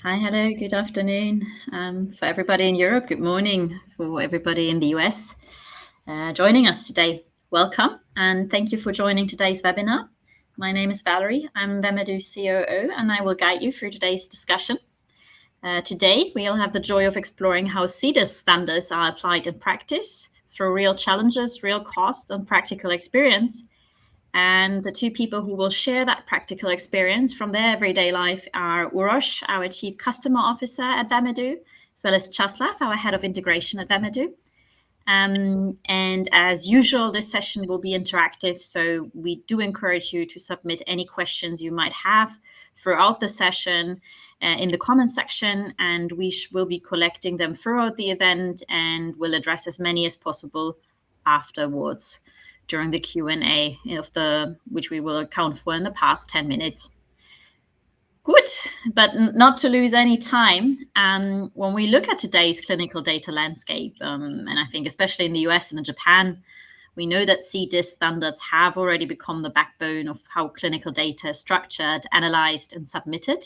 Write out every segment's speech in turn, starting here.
Hi, hello, good afternoon for everybody in Europe. Good morning for everybody in the US joining us today. Welcome and thank you for joining today's webinar. My name is Valerie. I'm Wemedoo COO and I will guide you through today's discussion. Today, we'll have the joy of exploring how CDISC standards are applied in practice through real challenges, real costs, and practical experience. And the two people who will share that practical experience from their everyday life are Urosh, our Chief Customer Officer at Wemedoo, as well as Caslav, our Head of Integration at Wemedoo. And as usual, this session will be interactive, so we do encourage you to submit any questions you might have throughout the session in the comment section, and we will be collecting them throughout the event and will address as many as possible afterwards during the Q&A which we will account for in the past 10 minutes. Good, but not to lose any time. When we look at today's clinical data landscape, and I think especially in the US and in Japan, we know that CDISC standards have already become the backbone of how clinical data is structured, analyzed, and submitted.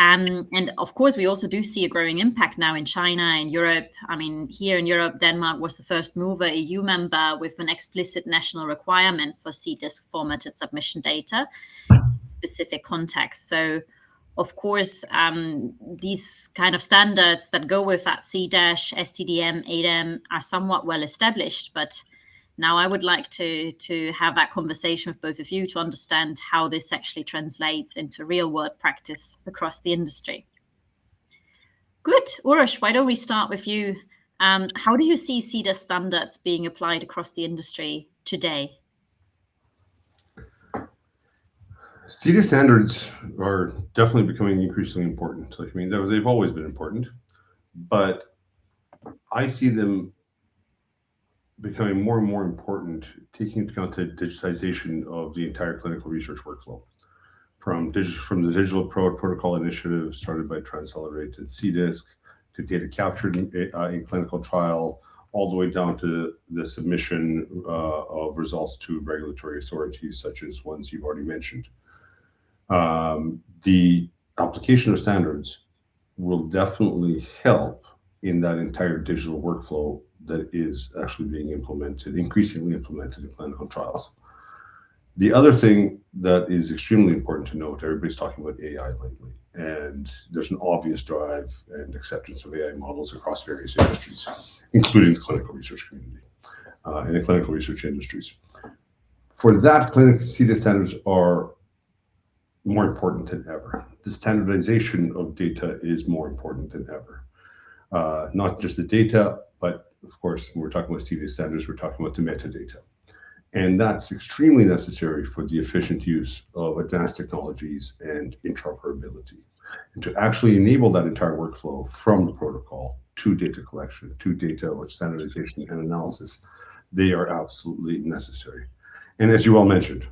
And of course, we also do see a growing impact now in China and Europe. I mean, here in Europe, Denmark was the first mover EU member with an explicit national requirement for CDISC formatted submission data in specific contexts. So, of course, these kind of standards that go with that CDISC, STDM, ADEM are somewhat well established, but now I would like to have that conversation with both of you to understand how this actually translates into real-world practice across the industry. Good. Urosh, why don't we start with you? How do you see CDISC standards being applied across the industry today? CDISC standards are definitely becoming increasingly important. I mean, they've always been important, but I see them becoming more and more important, taking into account the digitization of the entire clinical research workflow. From the digital protocol initiative started by Transliterate and CDISC to data captured in clinical trial, all the way down to the submission of results to regulatory authorities, such as ones you've already mentioned. The application of standards will definitely help in that entire digital workflow that is actually being increasingly implemented in clinical trials. The other thing that is extremely important to note, everybody's talking about AI lately, and there's an obvious drive and acceptance of AI models across various industries, including the clinical research community and the clinical research industries. For that, clinical CDISC standards are more important than ever. The standardization of data is more important than ever. Not just the data, but of course, when we're talking about CDISC standards, we're talking about the metadata. And that's extremely necessary for the efficient use of advanced technologies and interoperability. And to actually enable that entire workflow from the protocol to data collection, to data or standardization and analysis, they are absolutely necessary. And as you all mentioned,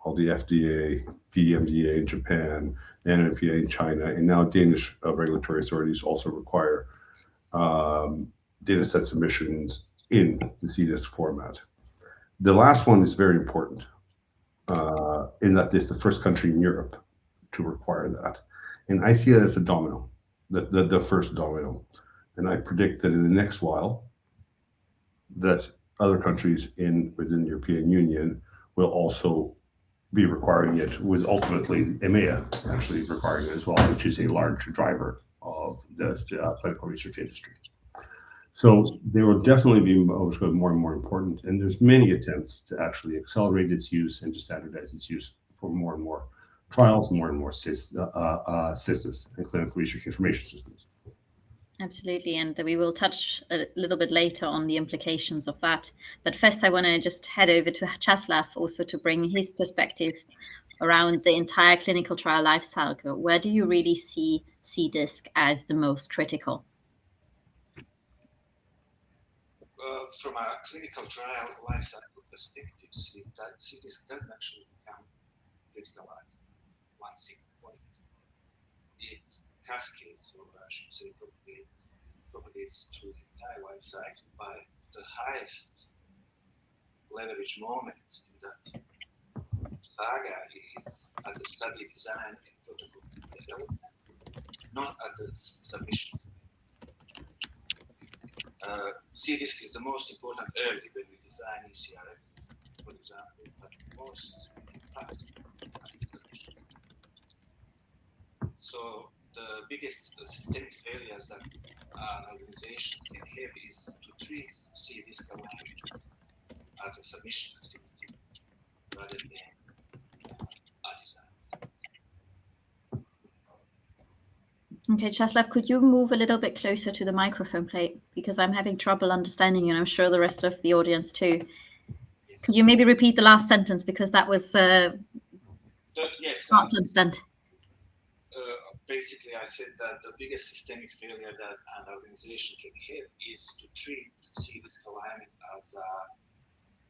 all the FDA, PMDA in Japan, NMPA in China, and now Danish regulatory authorities also require data set submissions in the CDISC format. The last one is very important in that it's the first country in Europe to require that. And I see it as a domino, the first domino. And I predict that in the next while, that other countries within the European Union will also be requiring it, with ultimately EMEA actually requiring it as well, which is a large driver of the clinical research industry. So they will definitely be more and more important, and there's many attempts to actually accelerate its use and to standardize its use for more and more trials, more and more systems and clinical research information systems. Absolutely, and we will touch a little bit later on the implications of that. But first, I want to just head over to Caslav also to bring his perspective around the entire clinical trial lifecycle. Where do you really see CDISC as the most critical? From a clinical trial lifecycle perspective, CDISC doesn't actually become critical at one single point. It cascades, or I should say, propagates through the entire life cycle. By the highest leverage moment in that saga is at the study design and protocol development. not at the submission. CDISC is the most important early when we design ECRF, for example, but most practical at the submission. So the biggest systemic failures that an organization can have is to treat CDISC alignment as a submission activity rather than a design. Okay, Caslav, could you move a little bit closer to the microphone plate? Because I'm having trouble understanding you, and I'm sure the rest of the audience too. Yes. Could you maybe repeat the last sentence, because that was Yes, hard to understand. basically I said that the biggest systemic failure that an organization can have is to treat CDISC alignment as a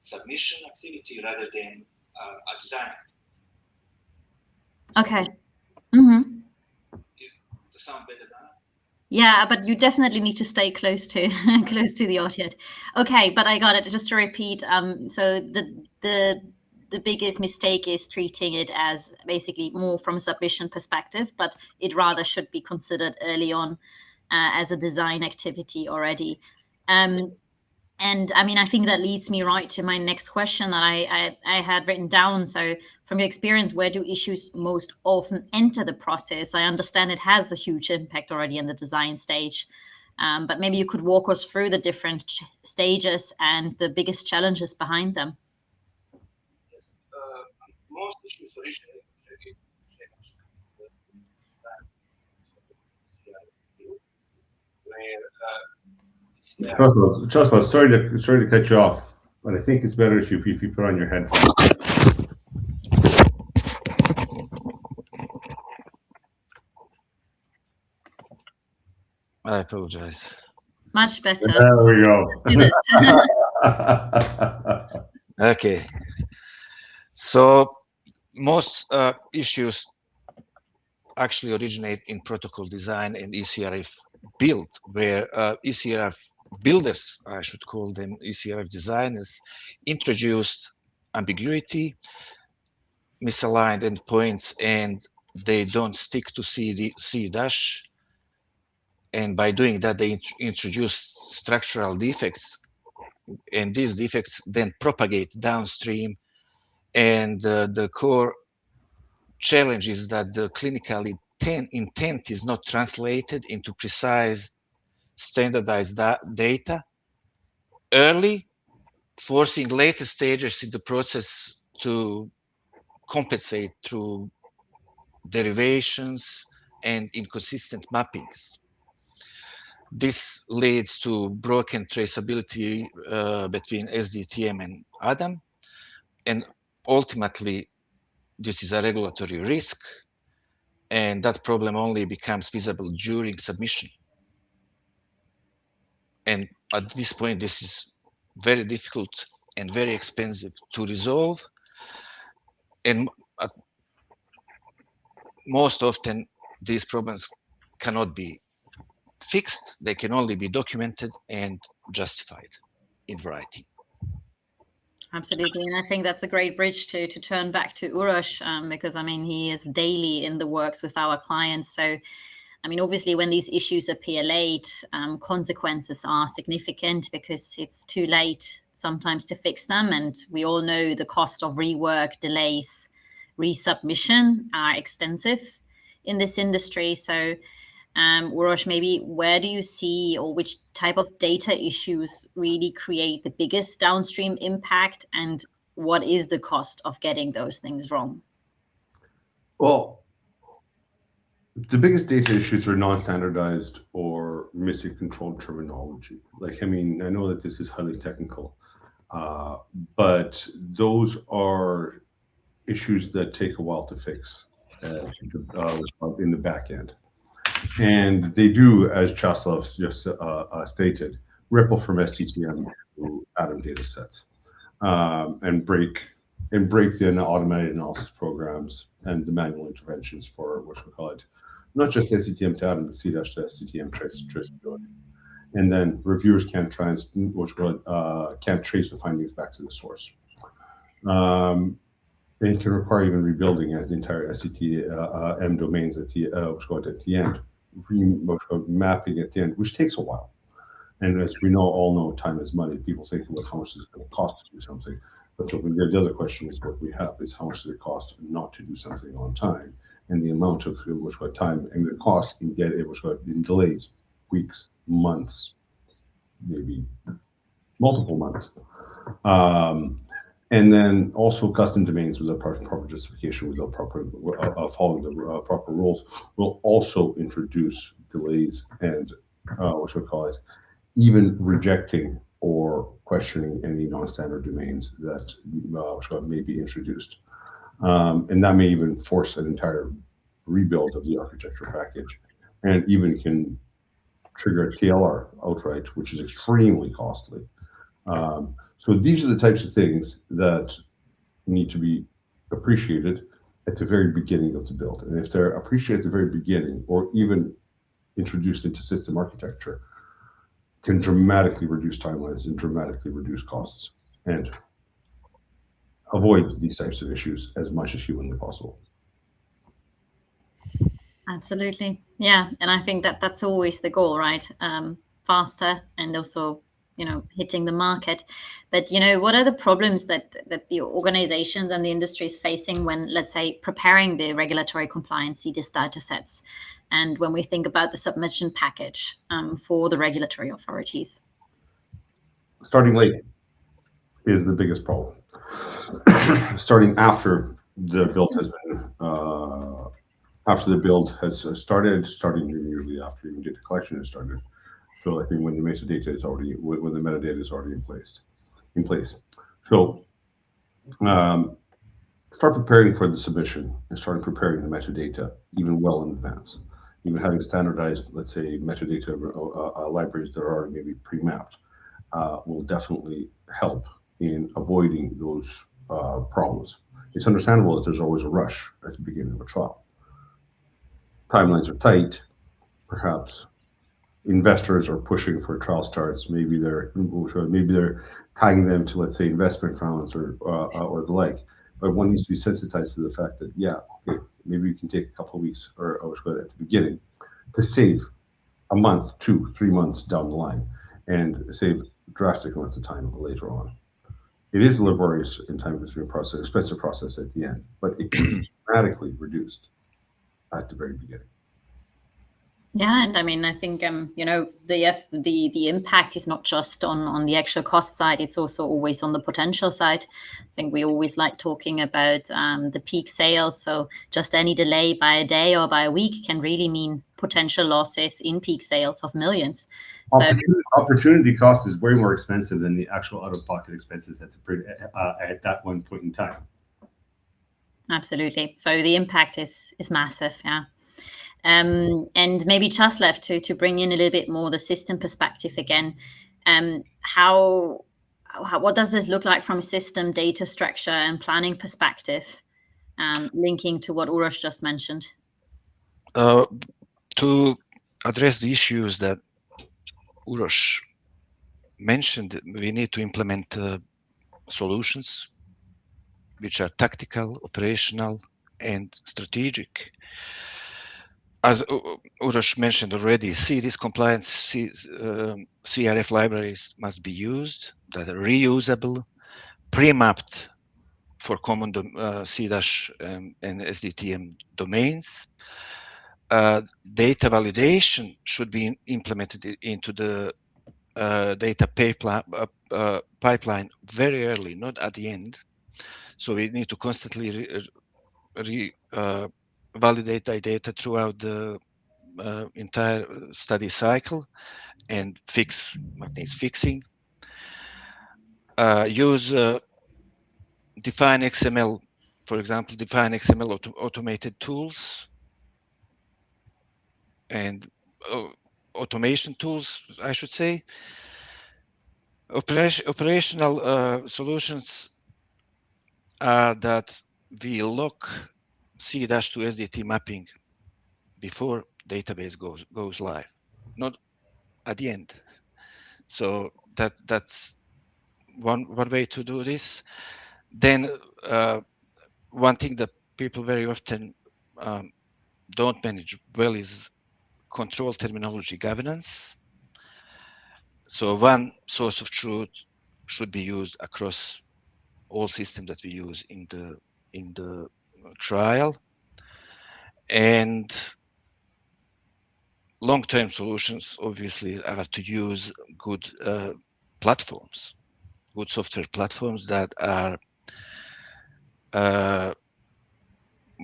submission activity rather than a design activity. Okay. Mm-hmm. To sound better now? Yeah, but you definitely need to stay close to close to the audience. Okay, but I got it. Just to repeat, so the biggest mistake is treating it as basically more from a submission perspective, but it rather should be considered early on as a design activity already. And I mean, I think that leads me right to my next question that I had written down. So from your experience, where do issues most often enter the process? I understand it has a huge impact already in the design stage, but maybe you could walk us through the different stages and the biggest challenges behind them. Yes. Most issues originally Caslav, sorry to cut you off, but I think it's better if you put on your headphones. I apologize. Much better. There we go. Let's do this. Okay. So most issues actually originate in protocol design and ECRF build, where ECRF builders, I should call them ECRF designers, introduced ambiguity, misaligned endpoints, and they don't stick to CDISC. And by doing that, they introduce structural defects, and these defects then propagate downstream. And the core challenge is that the clinical intent is not translated into precise standardized data early, forcing later stages in the process to compensate through derivations and inconsistent mappings. This leads to broken traceability between SDTM and ADAM, and ultimately this is a regulatory risk, and that problem only becomes visible during submission. And at this point, this is very difficult and very expensive to resolve. And most often, these problems cannot be fixed. They can only be documented and justified in writing. Absolutely, and I think that's a great bridge to turn back to Urosh, because I mean, he is daily in the works with our clients. So, I mean, obviously, when these issues appear late, consequences are significant because it's too late sometimes to fix them. And we all know the cost of rework, delays, resubmission are extensive in this industry. So, Urosh, maybe where do you see, or which type of data issues really create the biggest downstream impact, and what is the cost of getting those things wrong? Well, the biggest data issues are non-standardized or missing controlled terminology. Like, I mean, I know that this is highly technical, but those are issues that take a while to fix in the back end. And they do, as Caslav just stated, ripple from SDTM to ADAM data sets, and break the automated analysis programs and the manual interventions for what we call it, not just SDTM to ADAM, but CDISC to SDTM traceability. And then reviewers can't trace the findings back to the source. It can require even rebuilding as the entire SCTM domains at the end mapping at the end, which takes a while. And as we all know, time is money. People think about how much it's going to cost to do something. But the other question is what we have is how much does it cost not to do something on time, and the amount of time and the cost can get in delays, weeks, months, maybe multiple months. And then also custom domains without proper justification, without proper following the proper rules, will also introduce delays and even rejecting or questioning any non-standard domains that may be introduced. And that may even force an entire rebuild of the architecture package, and even can trigger a TLR outright, which is extremely costly. So these are the types of things that need to be appreciated at the very beginning of the build. And if they're appreciated at the very beginning, or even introduced into system architecture, can dramatically reduce timelines and dramatically reduce costs and avoid these types of issues as much as humanly possible. Absolutely. Yeah. And I think that that's always the goal, right? Faster and also, hitting the market. But, what are the problems that the organizations and the industry is facing when, let's say, preparing the regulatory compliance CDISC data sets? And when we think about the submission package for the regulatory authorities? Starting late is the biggest problem. Starting after the build has been, starting usually after even data collection has started. So I think when the metadata is already in place. So start preparing for the submission and start preparing the metadata even well in advance. Even having standardized, let's say, metadata libraries that are maybe pre-mapped will definitely help in avoiding those problems. It's understandable that there's always a rush at the beginning of a trial. Timelines are tight. Perhaps investors are pushing for trial starts. Maybe they're tying them to, let's say, investment rounds or the like. But one needs to be sensitized to the fact that, maybe you can take a couple of weeks or at the beginning to save a month, 2-3 months down the line, and save drastic amounts of time later on. It is a laborious and time-consuming process, expensive process at the end, but it can be dramatically reduced at the very beginning. Yeah, and I mean, I think the impact is not just on the actual cost side; it's also always on the potential side. I think we always like talking about the peak sales. So just any delay by a day or by a week can really mean potential losses in peak sales of millions. Opportunity cost is way more expensive than the actual out-of-pocket expenses at that one point in time. Absolutely. So the impact is massive. Yeah. And maybe Caslav to bring in a little bit more the system perspective again. What does this look like from a system data structure and planning perspective, linking to what Urosh just mentioned? To address the issues that Urosh mentioned, we need to implement solutions which are tactical, operational, and strategic. As Urosh mentioned already, CDISC compliance CRF libraries must be used that are reusable, pre-mapped for common CDASH and SDTM domains. Data validation should be implemented into the data pipeline very early, not at the end. So we need to constantly validate the data throughout the entire study cycle and fix what needs fixing. Use define XML, for example, define XML automated tools and automation tools, I should say. Operational solutions are that we lock CDASH to SDT mapping before database goes live, not at the end. So that's one way to do this. Then one thing that people very often don't manage well is control terminology governance. So one source of truth should be used across all systems that we use in the trial, and long-term solutions obviously are to use good platforms, good software platforms that are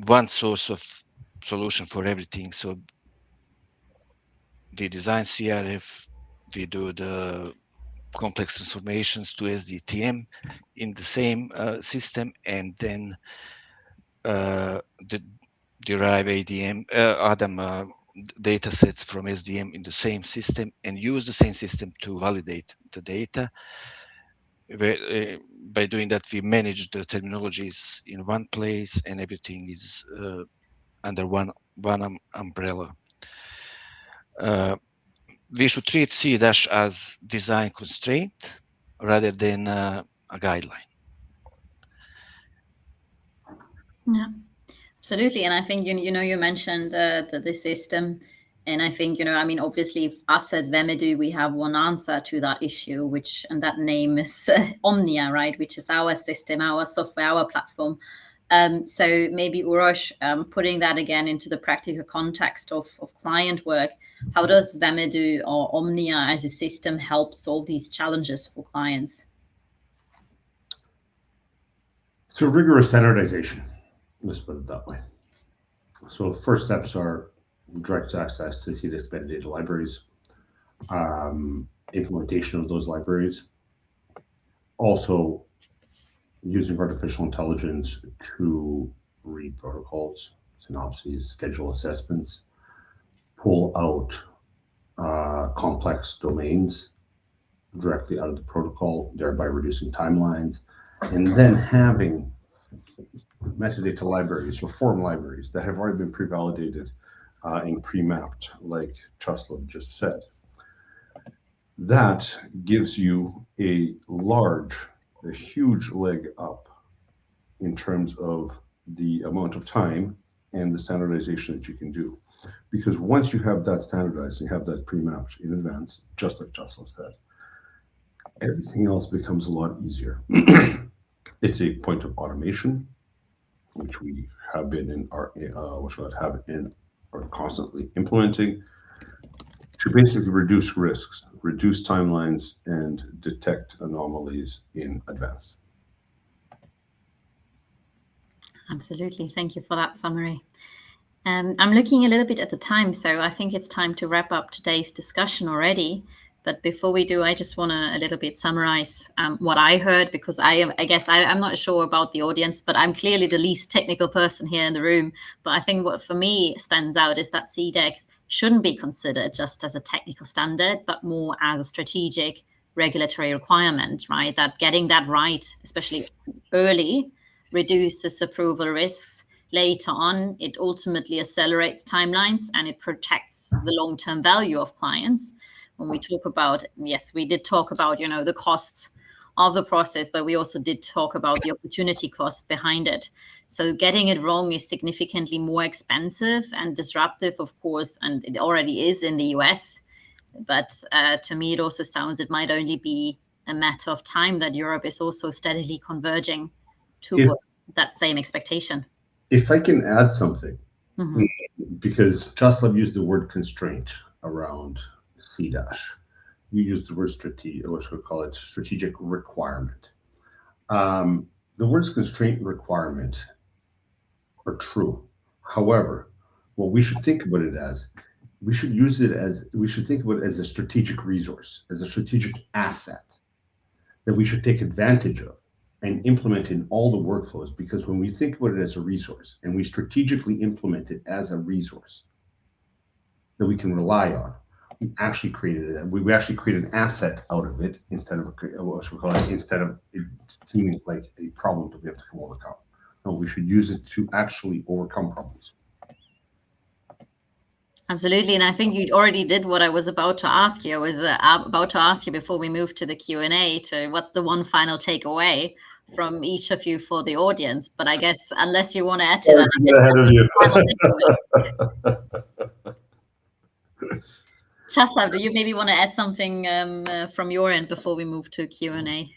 one source of solution for everything. So we design CRF, we do the complex transformations to SDTM in the same system, and then derive ADM data sets from SDM in the same system and use the same system to validate the data. By doing that, we manage the terminologies in one place, and everything is under one umbrella. We should treat CDISC as design constraint rather than a guideline. Yeah, absolutely. And I think, you mentioned the system. And I think, I mean, obviously, us at Wemedoo, we have one answer to that issue, and that name is Omnia, right? Which is our system, our software, our platform. So maybe Urosh, putting that again into the practical context of client work, how does Wemedoo or Omnia as a system help solve these challenges for clients? So rigorous standardization, let's put it that way. So first steps are direct access to CDISC metadata libraries, implementation of those libraries, also using artificial intelligence to read protocols, synopses, schedule assessments, pull out complex domains directly out of the protocol, thereby reducing timelines, and then having metadata libraries or form libraries that have already been pre-validated and pre-mapped, like Caslav just said. That gives you a huge leg up in terms of the amount of time and the standardization that you can do. Because once you have that standardized and you have that pre-mapped in advance, just like Caslav said, everything else becomes a lot easier. It's a point of automation, which we have been in our, or constantly implementing, to basically reduce risks, reduce timelines, and detect anomalies in advance. Absolutely. Thank you for that summary. I'm looking a little bit at the time, so I think it's time to wrap up today's discussion already. But before we do, I just want to a little bit summarize what I heard, because I guess I'm not sure about the audience, but I'm clearly the least technical person here in the room. But I think what for me stands out is that CDISC shouldn't be considered just as a technical standard, but more as a strategic regulatory requirement, right? That getting that right, especially early, reduces approval risks. Later on, it ultimately accelerates timelines and it protects the long-term value of clients. When we talk about, yes, we did talk about, the costs of the process, but we also did talk about the opportunity costs behind it. So getting it wrong is significantly more expensive and disruptive, of course, and it already is in the US. But to me, it also sounds it might only be a matter of time that Europe is also steadily converging towards that same expectation. If I can add something, because Caslav used the word constraint around CDISC. You use the word strategic requirement. The words constraint and requirement are true. However, what we should think about it as, we should think about it as a strategic resource, as a strategic asset that we should take advantage of and implement in all the workflows. Because when we think about it as a resource and we strategically implement it as a resource that we can rely on, we actually create an asset out of it instead of it seeming like a problem that we have to overcome. No, we should use it to actually overcome problems. Absolutely, and I think you already did what I was about to ask you. I was about to ask you before we moved to the Q&A to what's the one final takeaway from each of you for the audience. But I guess unless you want to add to that, Caslav, do you maybe want to add something from your end before we move to Q&A?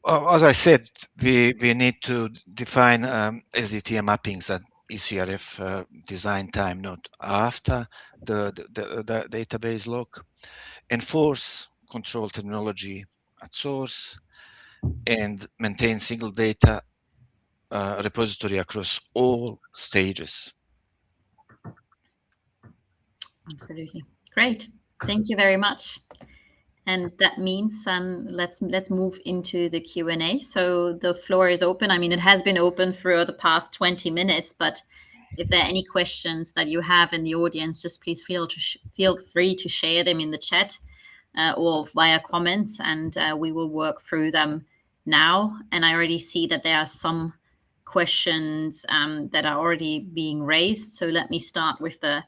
As I said, we need to define SDTM mappings at ECRF design time, not after the database lock. Enforce control terminology at source, and maintain single data repository across all stages. Absolutely. Great. Thank you very much. And that means let's move into the Q&A. So the floor is open. I mean, it has been open for the past 20 minutes, but if there are any questions that you have in the audience, just please feel free to share them in the chat or via comments, and we will work through them now. And I already see that there are some questions that are already being raised. So let me start with the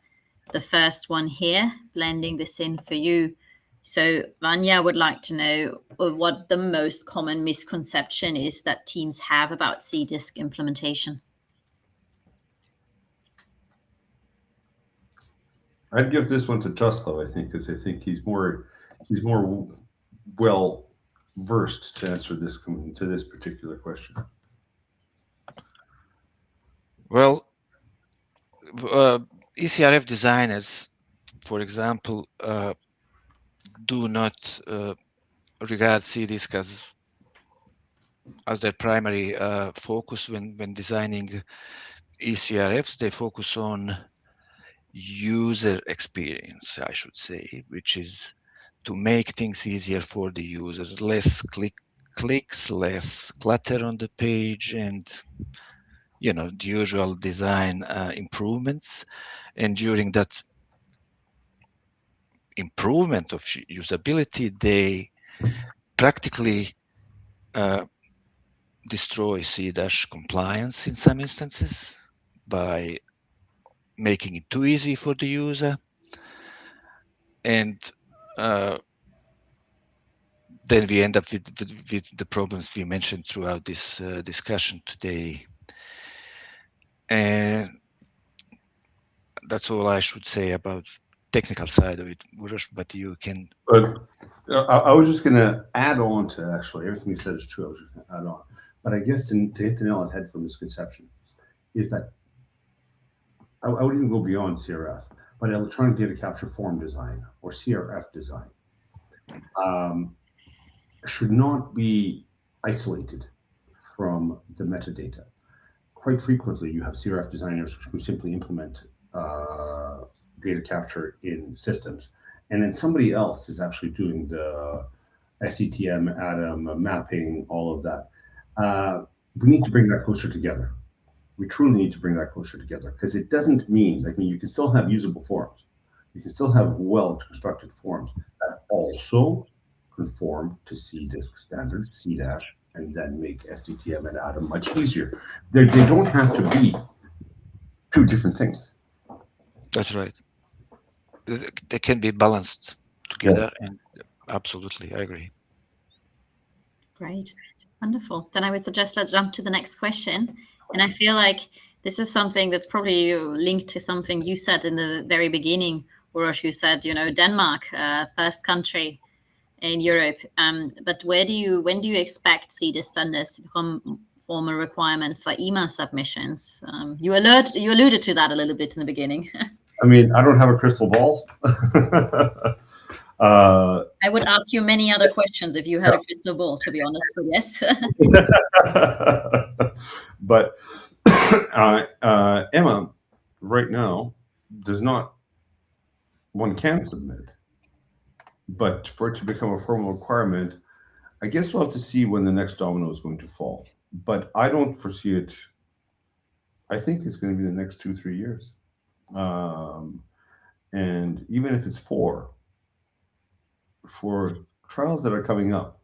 first one here, blending this in for you. So Vanya would like to know what the most common misconception is that teams have about CDISC implementation. I'd give this one to Caslav, I think, because I think he's more well versed to answer this particular question. Well, ECRF designers, for example, do not regard CDISC as their primary focus when designing ECRFs. They focus on user experience, I should say, which is to make things easier for the users, less clicks, less clutter on the page, and the usual design improvements. And during that improvement of usability, they practically destroy CDISC compliance in some instances by making it too easy for the user. And then we end up with the problems we mentioned throughout this discussion today. And that's all I should say about technical side of it, Urosh, but you can. But I was just going to add on to actually everything you said is true. I was just going to add on, but I guess to hit the nail on the head for misconception is that I would even go beyond CRF, but electronic data capture form design or CRF design should not be isolated from the metadata. Quite frequently, you have CRF designers who simply implement data capture in systems, and then somebody else is actually doing the SDTM, ADAM, mapping, all of that. We need to bring that closer together. We truly need to bring that closer together, because it doesn't mean, you can still have usable forms. You can still have well-constructed forms that also conform to CDISC standards, CDASH, and then make SDTM and ADAM much easier. They don't have to be two different things. That's right. They can be balanced together, and absolutely, I agree. Great. Wonderful. Then I would suggest let's jump to the next question. And I feel like this is something that's probably linked to something you said in the very beginning, Urosh. You said, Denmark, first country in Europe. But when do you expect CDISC standards to become formal requirement for EMA submissions? You alluded to that a little bit in the beginning. I mean, I don't have a crystal ball. I would ask you many other questions if you had a crystal ball, to be honest, but yes. But EMA right now does not, one can submit, but for it to become a formal requirement, I guess we'll have to see when the next domino is going to fall. But I don't foresee it. I think it's going to be the next 2-3 years. And even if it's for trials that are coming up,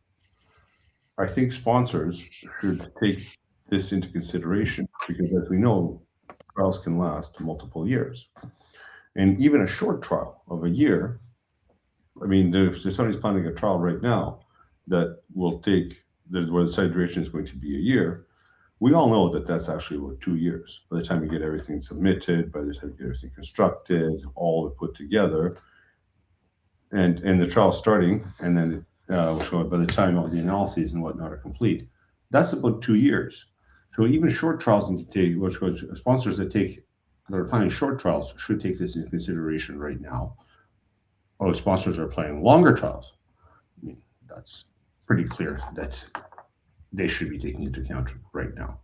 I think sponsors should take this into consideration, because as we know, trials can last multiple years. And even a short trial of a year, I mean, if somebody's planning a trial right now that will take, where the site duration is going to be a year, We all know that that's actually about 2 years. By the time you get everything submitted, by the time you get everything constructed, all put together, and the trial starting, and then by the time all the analyses and whatnot are complete, that's about 2 years. So even short trials need to take, which sponsors that are planning short trials should take this into consideration right now. Or sponsors are planning longer trials. I mean, that's pretty clear that they should be taking into account right now.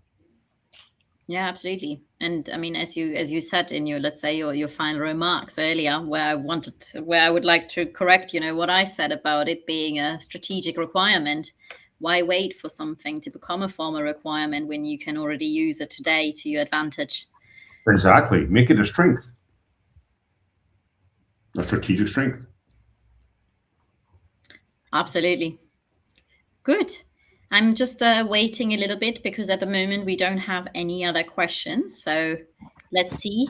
Yeah, absolutely. And I mean, as you said in your, let's say, your final remarks earlier, where I would like to correct, what I said about it being a strategic requirement. Why wait for something to become a formal requirement when you can already use it today to your advantage? Exactly. Make it a strength, a strategic strength. Absolutely. Good. I'm just waiting a little bit because at the moment we don't have any other questions. So let's see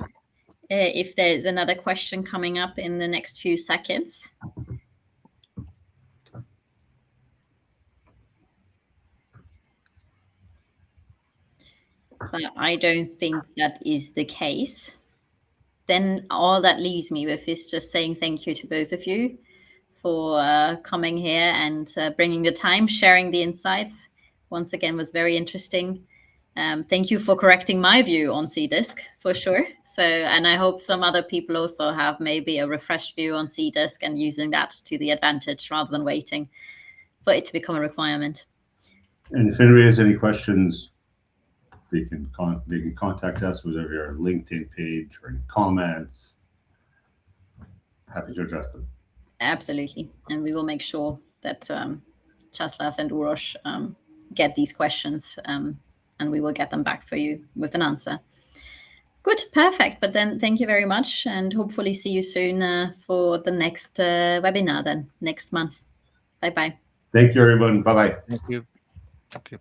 if there's another question coming up in the next few seconds. But I don't think that is the case. Then all that leaves me with is just saying thank you to both of you for coming here and bringing the time, sharing the insights. Once again, was very interesting. Thank you for correcting my view on CDISC for sure. So, and I hope some other people also have maybe a refreshed view on CDISC and using that to the advantage rather than waiting for it to become a requirement. And if anybody has any questions, they can contact us with our LinkedIn page or any comments. Happy to address them. Absolutely. And we will make sure that Caslav and Urosh get these questions and we will get them back for you with an answer. Good, perfect. But then thank you very much and hopefully see you soon for the next webinar then next month. Bye-bye. Thank you, everyone. Bye-bye. Thank you. Thank you.